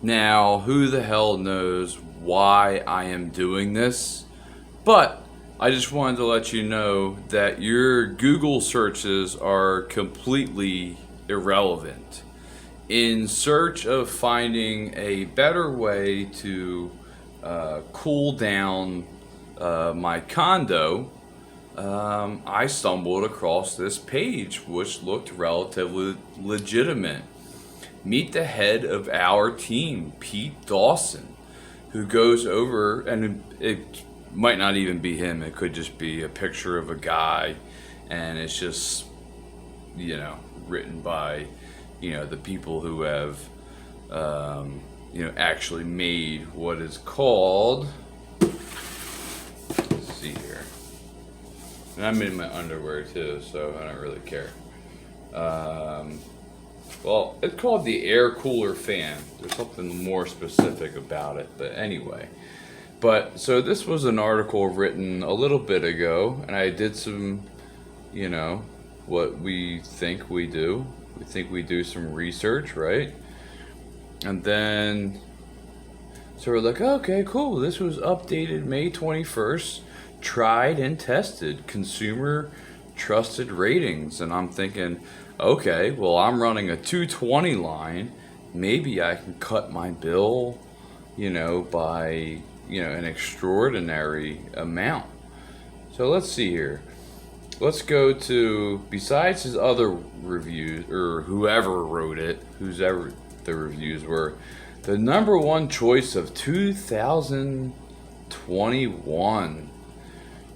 Now, who the hell knows why I am doing this? But I just wanted to let you know that your Google searches are completely irrelevant. In search of finding a better way to cool down my condo, I stumbled across this page which looked relatively legitimate. Meet the head of our team, Pete Dawson, who goes over, and it might not even be him, it could just be a picture of a guy, and it's just, written by, the people who have, actually made what is called, let's see here, and I'm in my underwear too, so I don't really care. Well, it's called the air cooler fan. There's something more specific about it, but anyway. So this was an article written a little bit ago, and I did some, what we think we do. We think we do some research, right? And then, so we're like, okay, cool. This was updated May 21st, tried and tested, consumer trusted ratings. And I'm thinking, okay, well, I'm running a 220 line. Maybe I can cut my bill, by, an extraordinary amount. So let's see here. Let's go to, besides his other reviews, or whoever wrote it, whoever the reviews were, the number one choice of 2021.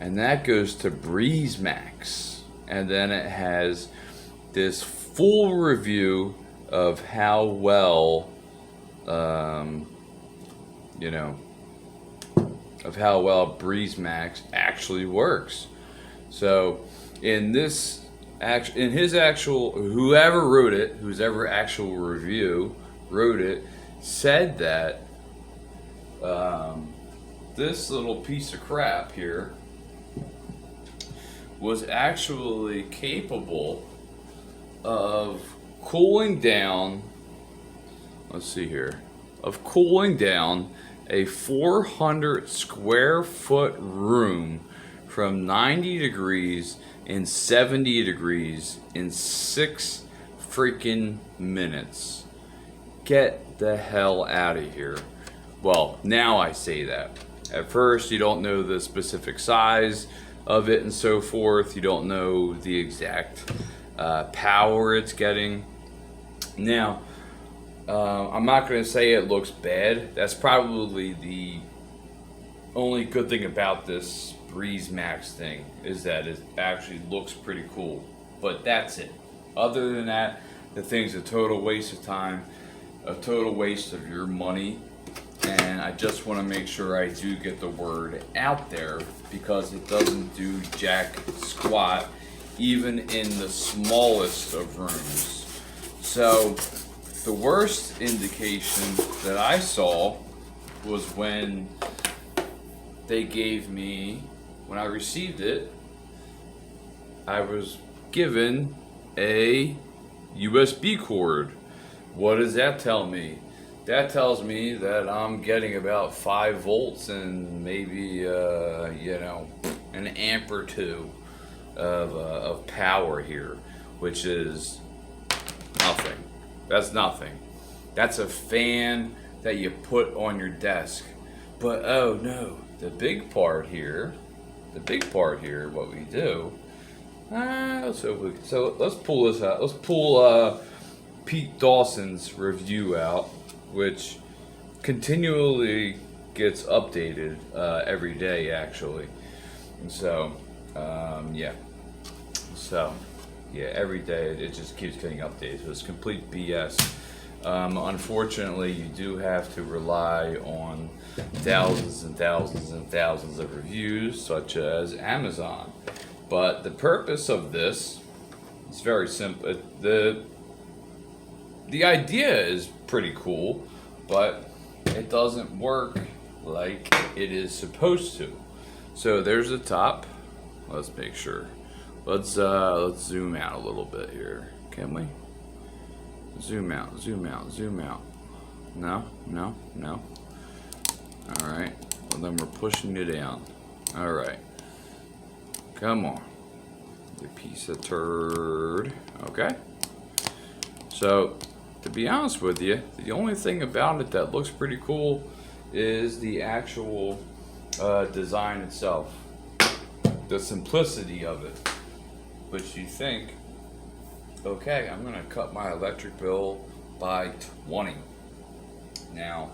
And that goes to Breeze Max. And then it has this full review of how well, of how well Breeze Max actually works. So in his actual, whoever wrote it, whose ever actual review wrote it, said that this little piece of crap here was actually capable of cooling down, let's see here, of cooling down a 400 square foot room from 90 degrees and 70 degrees in 6 freaking minutes. Get the hell out of here. Well, now I say that. At first, you don't know the specific size of it and so forth. You don't know the exact power it's getting. Now, I'm not going to say it looks bad. That's probably the only good thing about this Breeze Max thing, is that it actually looks pretty cool. But that's it. Other than that, the thing's a total waste of time, a total waste of your money. And I just want to make sure I do get the word out there, because it doesn't do jack squat even in the smallest of rooms. So the worst indication that I saw was when they gave me, when I received it, I was given a USB cord. What does that tell me? That tells me that I'm getting about 5 volts and maybe, an amp or two of power here, which is nothing. That's nothing. That's a fan that you put on your desk. But oh no, the big part here, what we do, let's pull this out. Let's pull Pete Dawson's review out, which continually gets updated every day, actually. And so, every day it just keeps getting updated. So it's complete BS. Unfortunately, you do have to rely on thousands and thousands and thousands of reviews, such as Amazon. But the purpose of this is very simple. The idea is pretty cool, but it doesn't work like it is supposed to. So there's the top. Let's make sure. Let's zoom out a little bit here. Can we? Zoom out. No, no, no. Alright, well then we're pushing you down. Alright. Come on. You piece of turd. Okay. So, to be honest with you, the only thing about it that looks pretty cool is the actual design itself. The simplicity of it. But you think, okay, I'm going to cut my electric bill by 20. Now,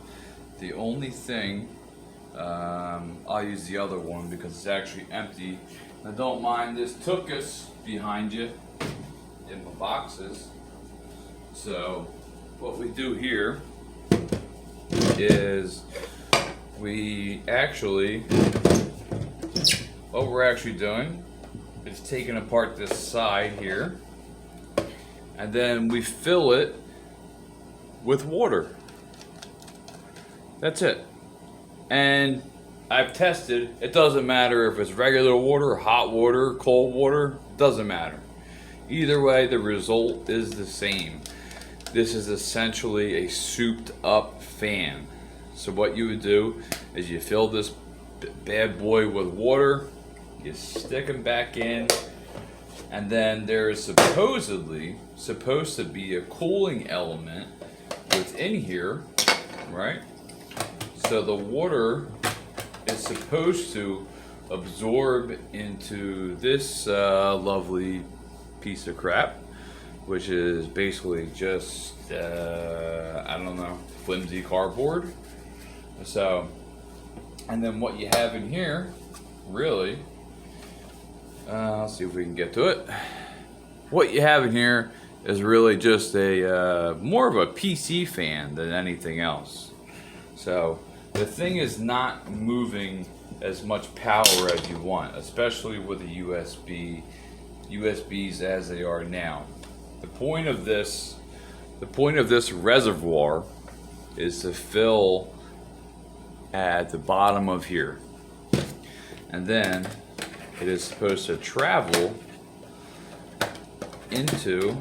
the only thing, I'll use the other one because it's actually empty. Now don't mind this tuchus behind you in my boxes. So what we do here is what we're actually doing is taking apart this side here, and then we fill it with water. That's it. And I've tested, it doesn't matter if it's regular water, hot water, cold water, doesn't matter. Either way, the result is the same. This is essentially a souped up fan. So what you would do is you fill this bad boy with water, you stick them back in, and then there is supposedly supposed to be a cooling element within here, right? So the water is supposed to absorb into this lovely piece of crap, which is basically just, I don't know, flimsy cardboard. So, and then what you have in here, really, let's see if we can get to it. What you have in here is really just a, more of a PC fan than anything else. So, the thing is not moving as much power as you want, especially with the USBs as they are now. The point of this reservoir is to fill at the bottom of here, and then it is supposed to travel into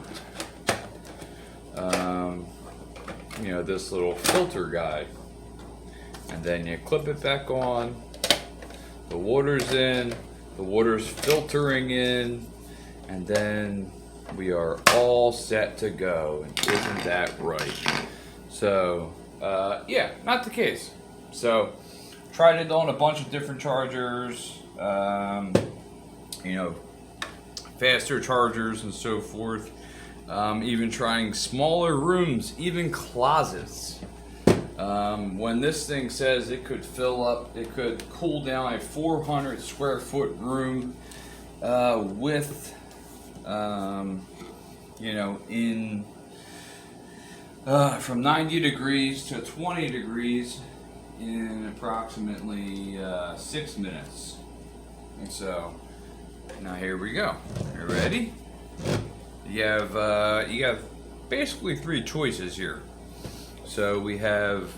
this little filter guy. And then you clip it back on, the water's in, the water's filtering in, and then we are all set to go. And isn't that right? So, yeah, not the case. So, tried it on a bunch of different chargers, faster chargers and so forth. Even trying smaller rooms, even closets. When this thing says it could it could cool down a 400 square foot room with, from 90 degrees to 20 degrees in approximately 6 minutes. And so, now here we go. You ready? You have basically 3 choices here. So we have,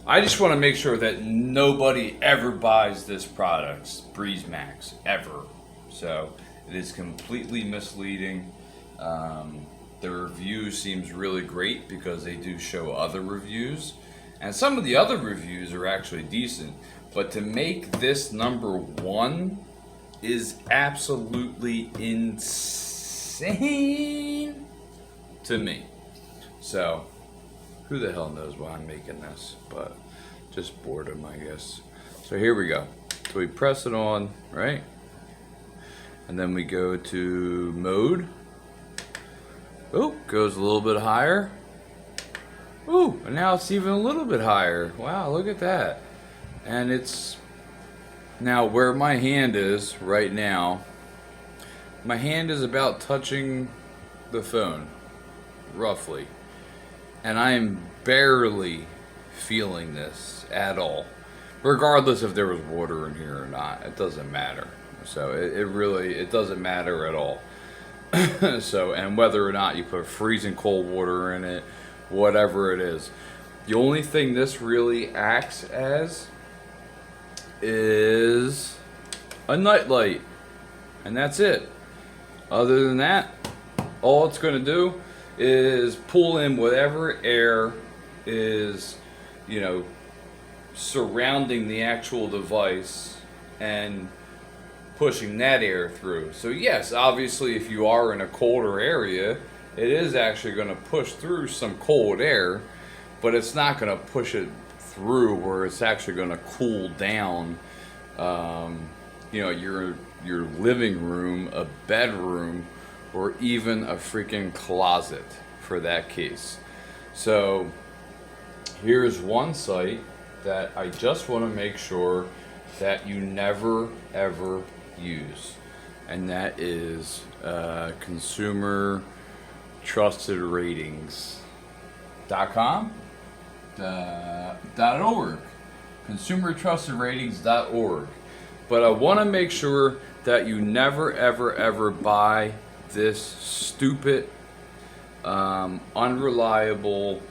I just want to make sure that nobody ever buys this product, Breeze Max, ever. So it is completely misleading. The review seems really great because they do show other reviews. And some of the other reviews are actually decent. But to make this #1 is absolutely insane to me. So, who the hell knows why I'm making this, but just boredom, I guess. So here we go. So we press it on, right? And then we go to mode. Oh, goes a little bit higher. Ooh, and now it's even a little bit higher. Wow, look at that. And it's now where my hand is right now. My hand is about touching the phone, roughly. And I am barely feeling this at all. Regardless if there was water in here or not, it doesn't matter. So it doesn't matter at all. So, and whether or not you put freezing cold water in it, whatever it is. The only thing this really acts as is a nightlight. And that's it. Other than that, all it's going to do is pull in whatever air is, you know, surrounding the actual device and pushing that air through. So yes, obviously if you are in a colder area, it is actually going to push through some cold air, but it's not going to push it through where it's actually going to cool down, you know, your living room, a bedroom, or even a freaking closet for that case. So here's one site that I just want to make sure that you never ever use, and that is Consumer Trusted Ratings.com, .org, consumertrustedratings.org. But I want to make sure that you never ever ever buy this stupid, unreliable,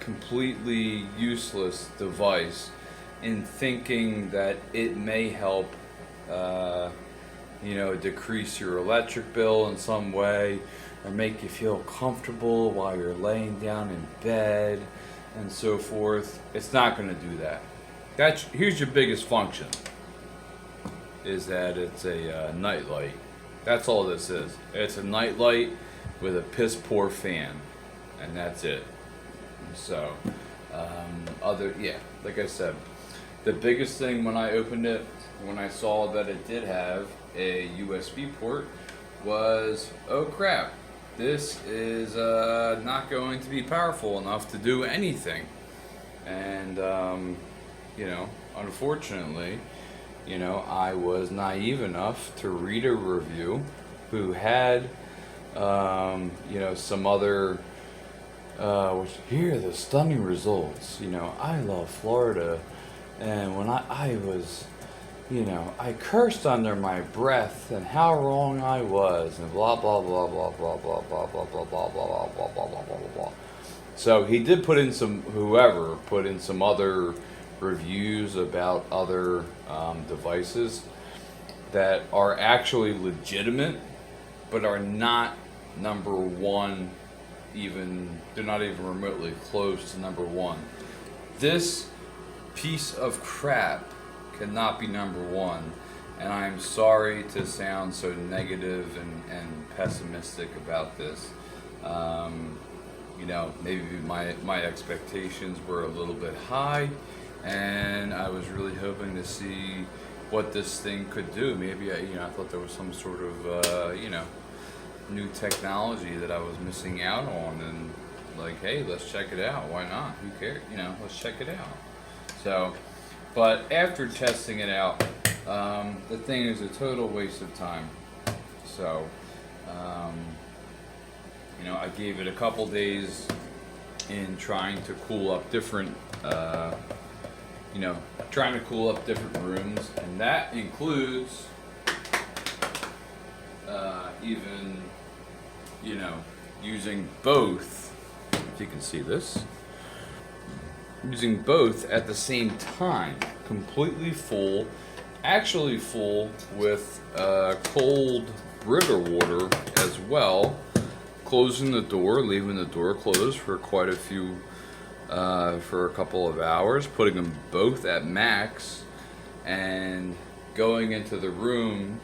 completely useless device in thinking that it may help, you know, decrease your electric bill in some way, or make you feel comfortable while you're laying down in bed and so forth. It's not going to do that. Here's your biggest function, is that it's a night light. That's all this is. It's a night light with a piss poor fan, and that's it. So, like I said, the biggest thing when I opened it, when I saw that it did have a USB port, was, oh crap, this is not going to be powerful enough to do anything. And, you know, unfortunately, you know, I was naive enough to read a review who had, you know, some other, here are the stunning results. You know, I love Florida, and when I was, you know, I cursed under my breath and how wrong I was, and blah blah blah blah blah blah blah blah blah blah blah blah blah blah blah blah blah. So he did put in whoever put in some other reviews about other devices that are actually legitimate, but are not number one. They're not even remotely close to number one. This piece of crap cannot be number one, and I'm sorry to sound so negative and pessimistic about this. You know, maybe my expectations were a little bit high, and I was really hoping to see what this thing could do. Maybe I thought there was some sort of you know, new technology that I was missing out on, and like, hey, let's check it out. Why not? Who cares? You know, let's check it out. So, but after testing it out, the thing is a total waste of time. So, you know, I gave it a couple days in trying to cool up different, you know, trying to cool up different rooms, and that includes even, you know, using both, if you can see this, using both at the same time, completely full, actually full with cold river water as well, closing the door, leaving the door closed for quite a few, for a couple of hours, putting them both at max, and going into the room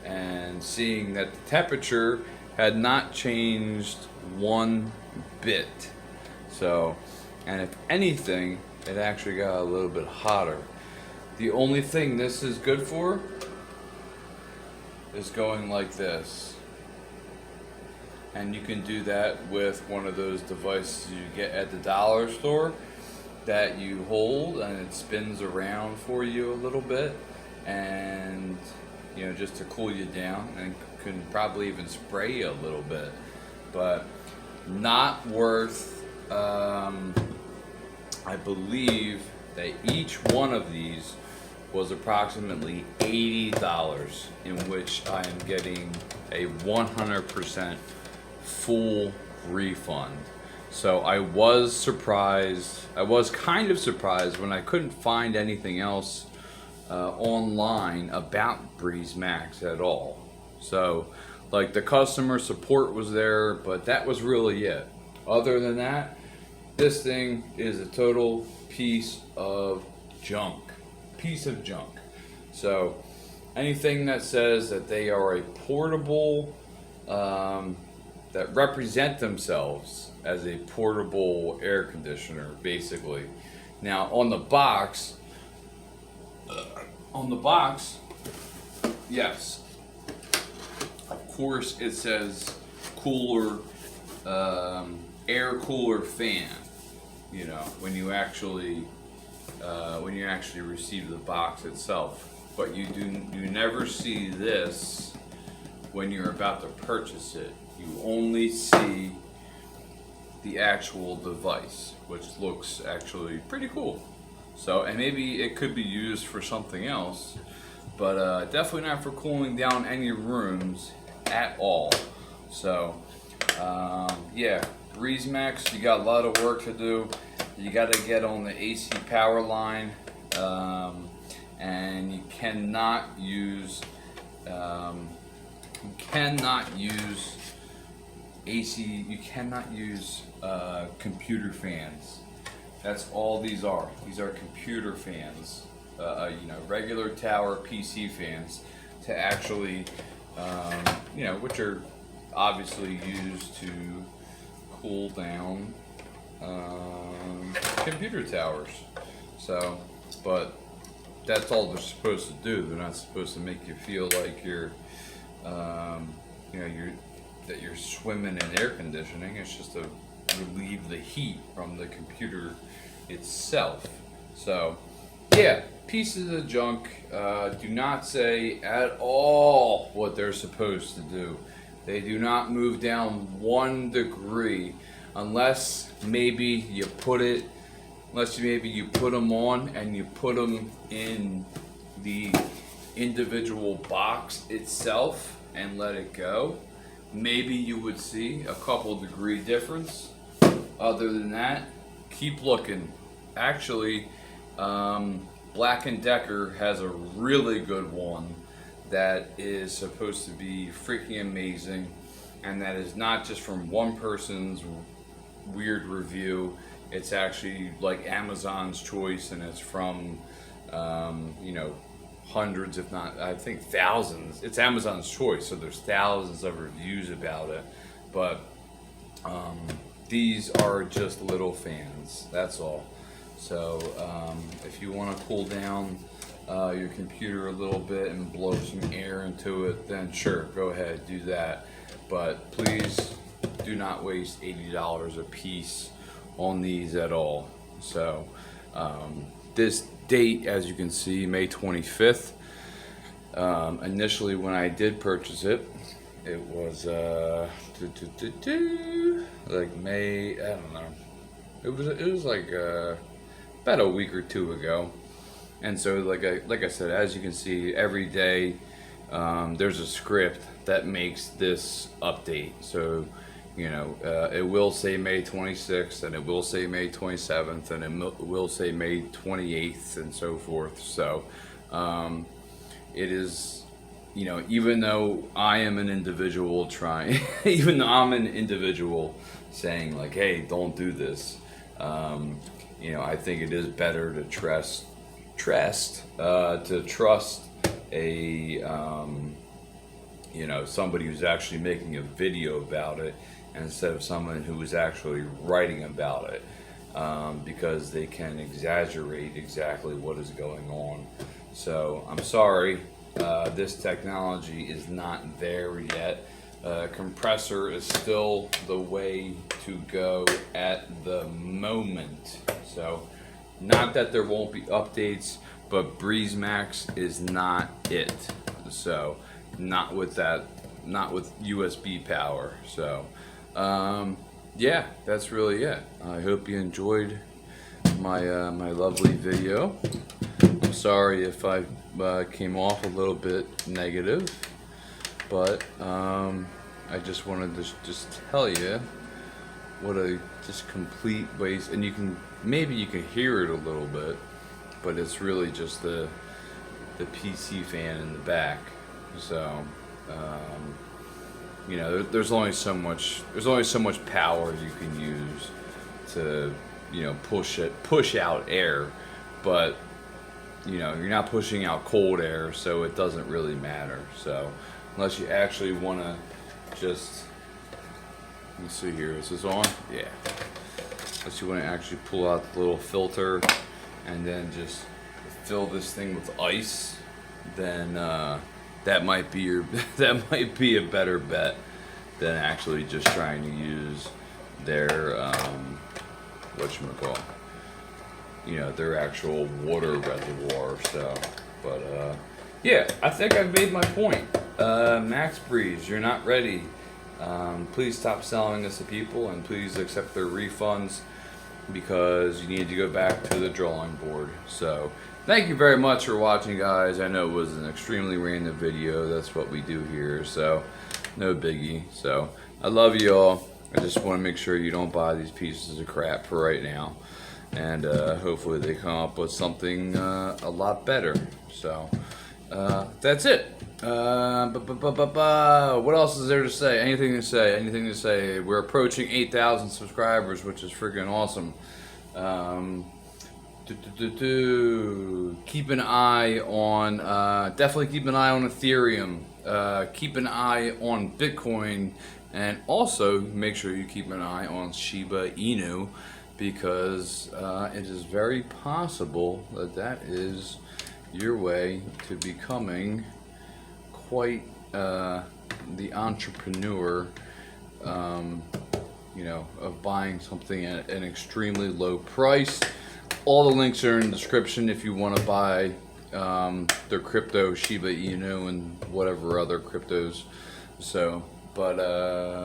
and seeing that the temperature had not changed one bit. So, and if anything, it actually got a little bit hotter. The only thing this is good for is going like this. And you can do that with one of those devices you get at the dollar store that you hold and it spins around for you a little bit, and you know, just to cool you down, and can probably even spray you a little bit, but not worth, I believe that each one of these was approximately $80, in which I am getting a 100% full refund. So I was surprised. I was kind of surprised when I couldn't find anything else online about Breeze Max at all. So, like, the customer support was there, but that was really it. Other than that, this thing is a total piece of junk. So anything that says that they are a portable, that represent themselves as a portable air conditioner, basically. Now on the box, yes, of course it says cooler, air cooler fan. You know, when you actually receive the box itself, but you never see this when you're about to purchase it. You only see the actual device, which looks actually pretty cool. So, and maybe it could be used for something else, but definitely not for cooling down any rooms at all. So, yeah, BreezeMax, you got a lot of work to do. You got to get on the AC power line, and you cannot use AC. You cannot use computer fans. That's all these are. These are computer fans. You know, regular tower PC fans to actually, you know, which are obviously used to cool down computer towers. So, but that's all they're supposed to do. They're not supposed to make you feel like you're, you know, that you're swimming in air conditioning. It's just to relieve the heat from the computer itself. So, yeah, pieces of junk. Do not say at all what they're supposed to do. They do not move down 1 degree unless maybe you put them on and you put them in the individual box itself and let it go. Maybe you would see a couple degree difference. Other than that, keep looking. Actually, BLACK+DECKER has a really good one that is supposed to be freaking amazing, and that is not just from one person's weird review. It's actually like Amazon's choice, and it's from you know, hundreds, if not, I think thousands. It's Amazon's choice, so there's thousands of reviews about it. But these are just little fans, that's all. So if you want to cool down your computer a little bit and blow some air into it, then sure, go ahead, do that. But please do not waste $80 a piece on these at all. So this date, as you can see, May 25th. Initially when I did purchase it, it was like May, I don't know, it was like about a week or two ago. And so like I said, as you can see, every day there's a script that makes this update. So, you know, it will say May 26th, and it will say May 27th, and it will say May 28th, and so forth. So it is, you know, even though I am an individual trying, even though I'm an individual saying like, hey, don't do this, you know, I think it is better to trust a you know, somebody who's actually making a video about it instead of someone who is actually writing about it, because they can exaggerate exactly what is going on. So I'm sorry, this technology is not there yet. Compressor is still the way to go at the moment. So not that there won't be updates, but BreezeMax is not it. So not with that, not with USB power. So yeah, that's really it. I hope you enjoyed my my lovely video. I'm sorry if I came off a little bit negative, but I just wanted to just tell you what a just complete waste. And you can, maybe you can hear it a little bit, but it's really just the PC fan in the back. So you know, there's only so much power you can use to, you know, push out air, but you know, you're not pushing out cold air, so it doesn't really matter. So unless you actually want to just, let's see here, is this on? Yeah. Unless you want to actually pull out the little filter and then just fill this thing with ice, then that might be your that might be a better bet than actually just trying to use their whatchamacallit, you know, their actual water reservoir. So, but yeah, I think I've made my point. Max Breeze, you're not ready. Please stop selling this to people, and please accept their refunds, because you need to go back to the drawing board. So thank you very much for watching, guys. I know it was an extremely random video. That's what we do here, so no biggie. So I love you all. I just want to make sure you don't buy these pieces of crap for right now, and hopefully they come up with something a lot better. So that's it. What else is there to say? Anything to say? Anything to say? We're approaching 8,000 subscribers, which is freaking awesome. Keep an eye on, definitely keep an eye on Ethereum. Keep an eye on Bitcoin, and also make sure you keep an eye on Shiba Inu, because it is very possible that that is your way to becoming quite the entrepreneur, you know, of buying something at an extremely low price. All the links are in the description if you want to buy their crypto, Shiba Inu, and whatever other cryptos. So, but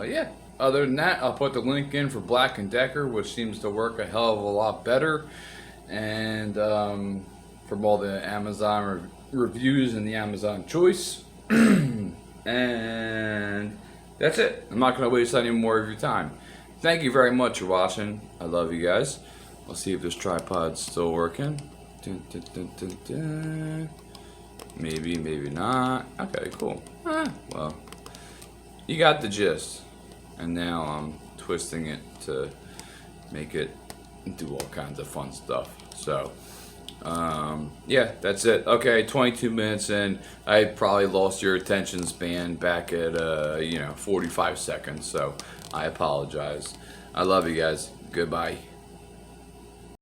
yeah, other than that, I'll put the link in for BLACK+DECKER, which seems to work a hell of a lot better. And from all the Amazon reviews and the Amazon choice. And that's it. I'm not going to waste any more of your time. Thank you very much for watching. I love you guys. I'll see if this tripod's still working. Maybe, maybe not. Okay, cool. Well, you got the gist. And now I'm twisting it to make it do all kinds of fun stuff. So yeah, that's it. Okay, 22 minutes in. I probably lost your attention span back at you know, 45 seconds, so I apologize. I love you guys. Goodbye.